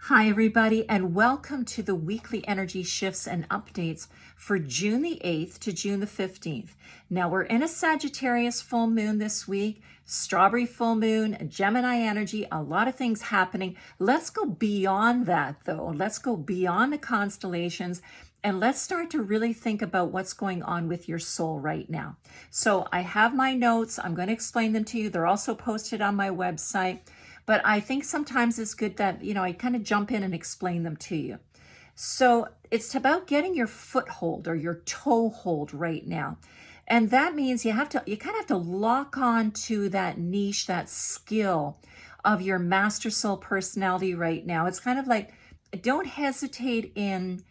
Hi, everybody, and welcome to the weekly energy shifts and updates for June the 8th to June the 15th. Now, we're in a Sagittarius full moon this week, strawberry full moon, Gemini energy, a lot of things happening. Let's go beyond that, though. Let's go beyond the constellations and let's start to really think about what's going on with your soul right now. So, I have my notes. I'm going to explain them to you. They're also posted on my website. But I think sometimes it's good that, I kind of jump in and explain them to you. So it's about getting your foothold or your toehold right now. And that means you kind of have to lock on to that niche, that skill of your master soul personality right now. It's kind of like, don't hesitate in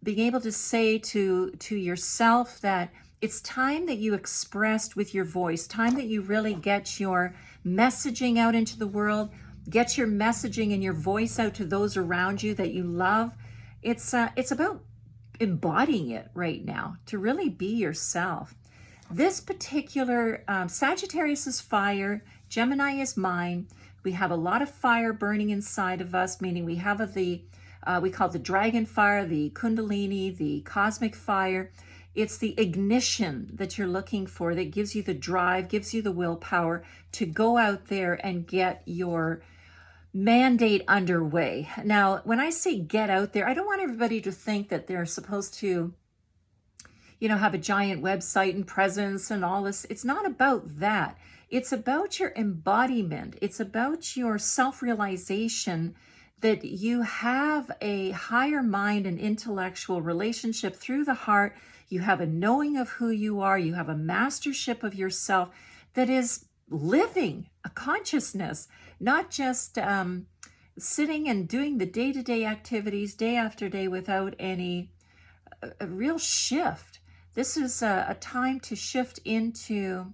being able to say to yourself that it's time that you expressed with your voice, time that you really get your messaging out into the world, get your messaging and your voice out to those around you that you love. It's about embodying it right now to really be yourself. This particular Sagittarius is fire, Gemini is mine. We have a lot of fire burning inside of us, meaning we have we call it the dragon fire, the kundalini, the cosmic fire. It's the ignition that you're looking for that gives you the drive, gives you the willpower to go out there and get your mandate underway. Now, when I say get out there, I don't want everybody to think that they're supposed to, have a giant website and presence and all this. It's not about that. It's about your embodiment. It's about your self-realization that you have a higher mind and intellectual relationship through the heart. You have a knowing of who you are. You have a mastership of yourself that is living a consciousness, not just sitting and doing the day-to-day activities day after day without any a real shift. This is a time to shift into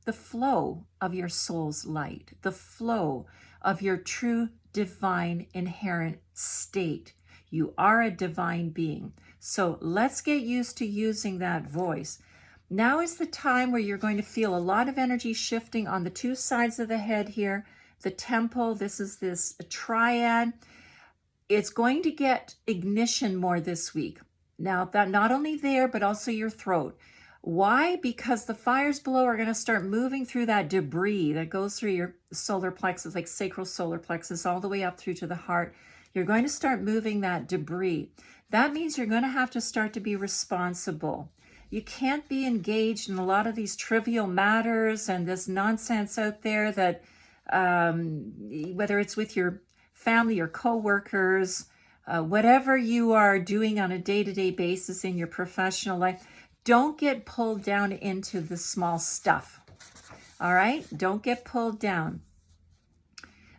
the flow of your soul's light, the flow of your true divine inherent state. You are a divine being. So let's get used to using that voice. Now is the time where you're going to feel a lot of energy shifting on the two sides of the head here. The temple, this is this triad. It's going to get ignition more this week. Now, that not only there, but also your throat. Why? Because the fires below are going to start moving through that debris that goes through your solar plexus, like sacral solar plexus, all the way up through to the heart. You're going to start moving that debris. That means you're going to have to start to be responsible. You can't be engaged in a lot of these trivial matters and this nonsense out there that, whether it's with your family or coworkers, whatever you are doing on a day-to-day basis in your professional life, don't get pulled down into the small stuff. All right? Don't get pulled down.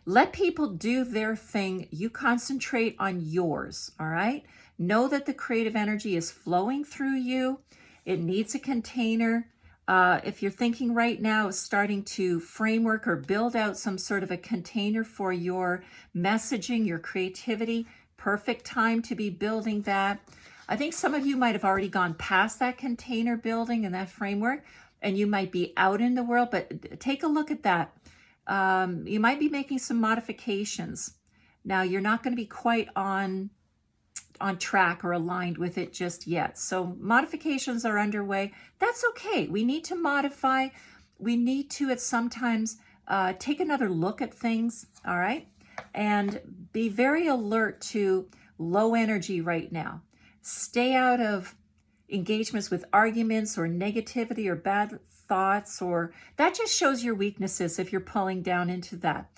Let people do their thing. You concentrate on yours. All right? Know that the creative energy is flowing through you. It needs a container. If you're thinking right now of starting to framework or build out some sort of a container for your messaging, your creativity, perfect time to be building that. I think some of you might have already gone past that container building and that framework, and you might be out in the world, but take a look at that. You might be making some modifications. Now, you're not going to be quite on track or aligned with it just yet. So modifications are underway. That's okay. We need to modify. We need to at sometimes take another look at things, all right? And be very alert to low energy right now. Stay out of engagements with arguments or negativity or bad thoughts, or that just shows your weaknesses if you're pulling down into that.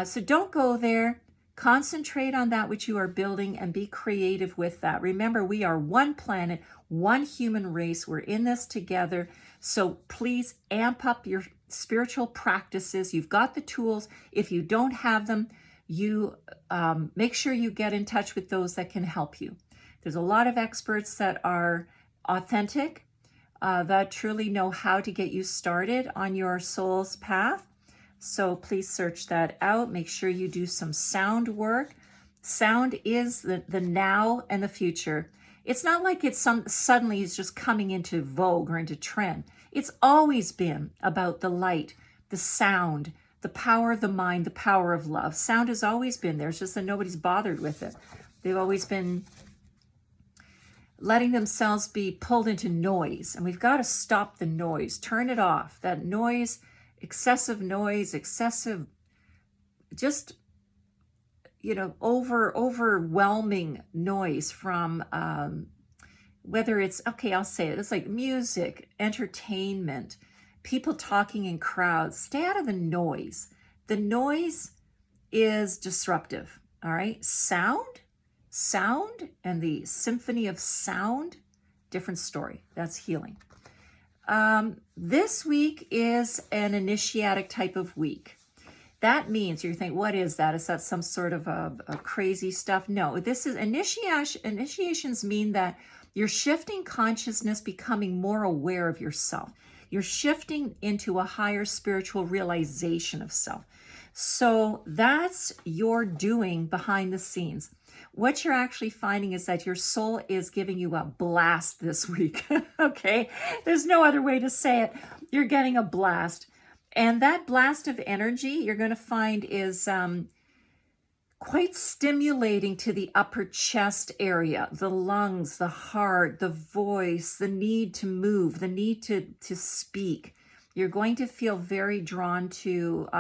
So don't go there. Concentrate on that which you are building and be creative with that. Remember, we are one planet, one human race. We're in this together. So please amp up your spiritual practices. You've got the tools. If you don't have them, you make sure you get in touch with those that can help you. There's a lot of experts that are authentic, that truly know how to get you started on your soul's path. So please search that out. Make sure you do some sound work. Sound is the now and the future. It's not like suddenly it's just coming into vogue or into trend. It's always been about the light, the sound, the power of the mind, the power of love. Sound has always been there. It's just that nobody's bothered with it. They've always been letting themselves be pulled into noise. And we've got to stop the noise, turn it off. That noise, excessive, just, overwhelming noise from whether it's, okay, I'll say it, it's like music, entertainment, people talking in crowds. Stay out of the noise. The noise is disruptive, all right? Sound, and the symphony of sound, different story. That's healing. This week is an initiatic type of week. That means you think, what is that? Is that some sort of a crazy stuff? No, this is initiations mean that you're shifting consciousness, becoming more aware of yourself. You're shifting into a higher spiritual realization of self. So that's your doing behind the scenes. What you're actually finding is that your soul is giving you a blast this week. Okay? There's no other way to say it. You're getting a blast. And that blast of energy you're going to find is quite stimulating to the upper chest area, the lungs, the heart, the voice, the need to move, the need to speak. You're going to feel very drawn to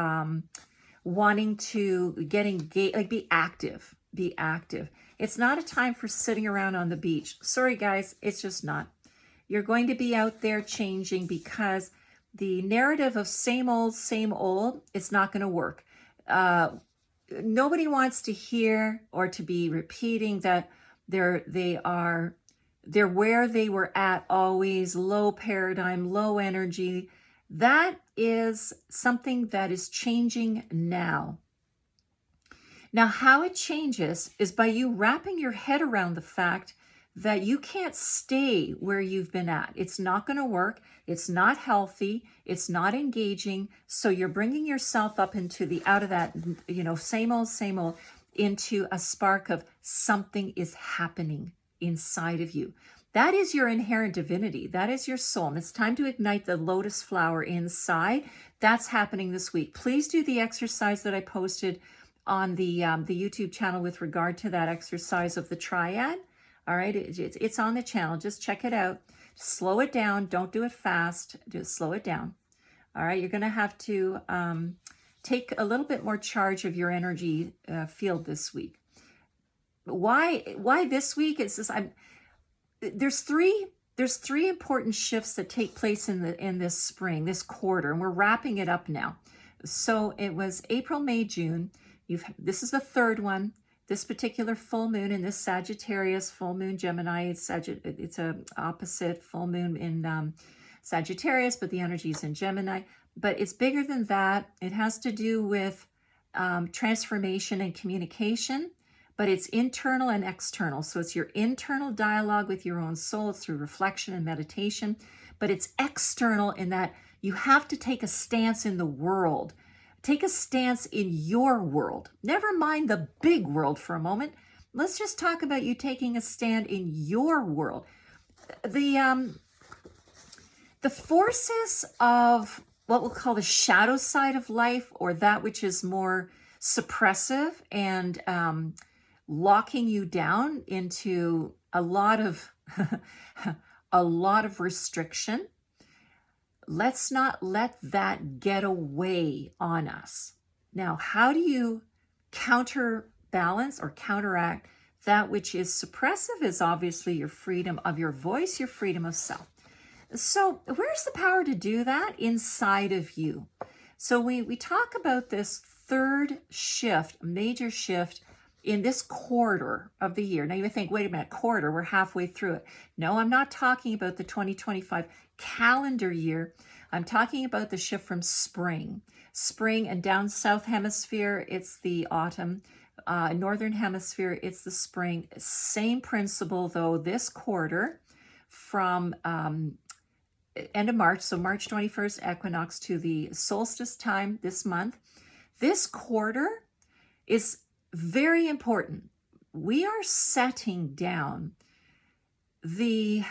wanting to get engaged, like be active. It's not a time for sitting around on the beach. Sorry, guys, it's just not. You're going to be out there changing because the narrative of same old, it's not going to work. Nobody wants to hear or to be repeating that they're where they were at always, low paradigm, low energy. That is something that is changing now. Now, how it changes is by you wrapping your head around the fact that you can't stay where you've been at. It's not going to work. It's not healthy. It's not engaging. So you're bringing yourself up into out of that, same old, into a spark of something is happening inside of you. That is your inherent divinity. That is your soul. And it's time to ignite the lotus flower inside. That's happening this week. Please do the exercise that I posted on the YouTube channel with regard to that exercise of the triad. All right, it's on the channel. Just check it out. Slow it down. Don't do it fast. Just slow it down. All right, you're going to have to take a little bit more charge of your energy field this week. Why this week? It's just there's three important shifts that take place in this spring, this quarter, and we're wrapping it up now. So it was April, May, June. This is the third one. This particular full moon in this Sagittarius, full moon Gemini, it's a opposite full moon in Sagittarius, but the energy is in Gemini. But it's bigger than that. It has to do with transformation and communication, but it's internal and external. So it's your internal dialogue with your own soul through reflection and meditation, but it's external in that you have to take a stance in the world. Take a stance in your world. Never mind the big world for a moment. Let's just talk about you taking a stand in your world. The forces of what we'll call the shadow side of life, or that which is more suppressive and locking you down into a lot of restriction. Let's not let that get away on us. Now, how do you counterbalance or counteract that which is suppressive? Is obviously your freedom of your voice, your freedom of self. So where's the power to do that? Inside of you. So we talk about this third shift, major shift in this quarter of the year. Now you would think, wait a minute, quarter, we're halfway through it. No, I'm not talking about the 2025 calendar year. I'm talking about the shift from spring, and down south hemisphere, it's the autumn. Northern hemisphere, it's the spring. Same principle though, this quarter from end of March, so March 21st equinox to the solstice time this month. This quarter is very important. We are setting down the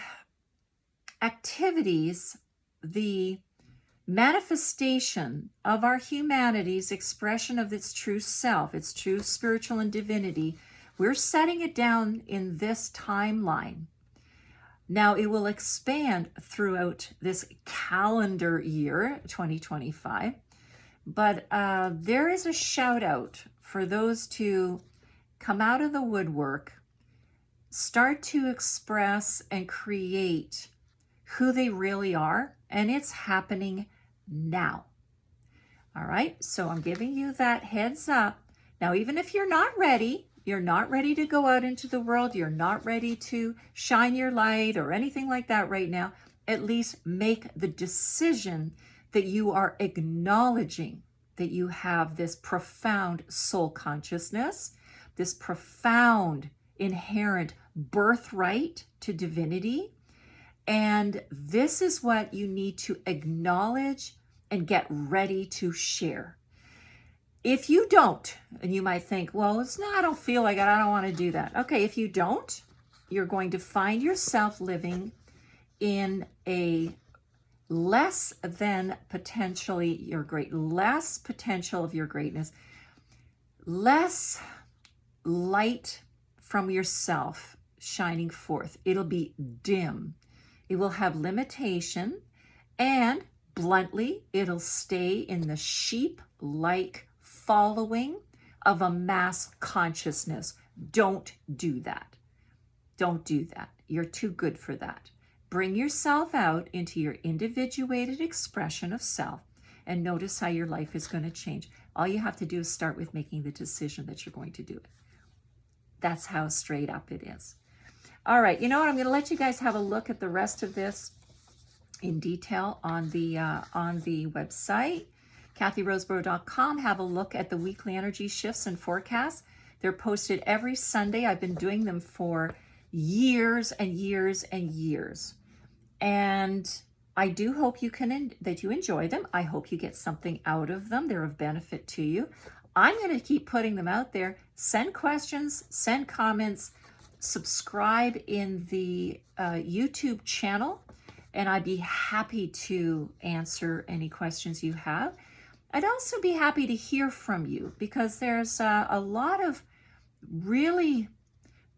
activities, the manifestation of our humanity's expression of its true self, its true spiritual and divinity. We're setting it down in this timeline. Now it will expand throughout this calendar year, 2025. But there is a shout out for those to come out of the woodwork, start to express and create who they really are, and it's happening now. All right, so I'm giving you that heads up. Now, even if you're not ready to go out into the world, you're not ready to shine your light or anything like that right now, at least make the decision that you are acknowledging that you have this profound soul consciousness, this profound inherent birthright to divinity. And this is what you need to acknowledge and get ready to share. If you don't, and you might think, well, I don't feel like it, I don't want to do that. Okay, if you don't, you're going to find yourself living in a less than potentially your less potential of your greatness, less light from yourself shining forth. It'll be dim. It will have limitation, and bluntly, it'll stay in the sheep-like following of a mass consciousness. Don't do that. Don't do that. You're too good for that. Bring yourself out into your individuated expression of self and notice how your life is going to change. All you have to do is start with making the decision that you're going to do it. That's how straight up it is. All right, you know what? I'm going to let you guys have a look at the rest of this in detail on the website, kathyroseborough.com. Have a look at the weekly energy shifts and forecasts. They're posted every Sunday. I've been doing them for years and years and years. And I do hope that you enjoy them. I hope you get something out of them. They're of benefit to you. I'm going to keep putting them out there. Send questions, send comments, subscribe in the YouTube channel, and I'd be happy to answer any questions you have. I'd also be happy to hear from you, because there's a lot of really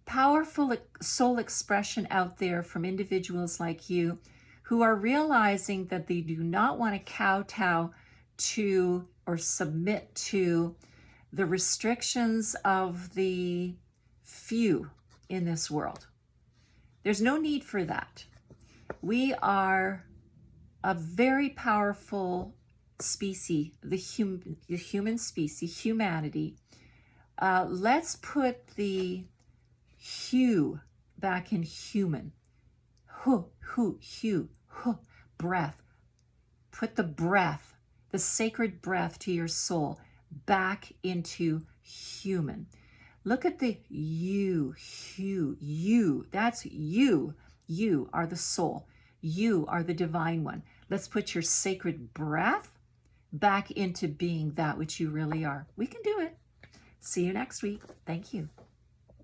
powerful soul expression out there from individuals like you who are realizing that they do not want to kowtow to or submit to the restrictions of the few in this world. There's no need for that. We are a very powerful species, the human species, humanity. Let's put the hue back in human. Hue, breath. Put the breath, the sacred breath to your soul back into human. Look at the you. That's you. You are the soul. You are the divine one. Let's put your sacred breath back into being that which you really are. We can do it. See you next week. Thank you.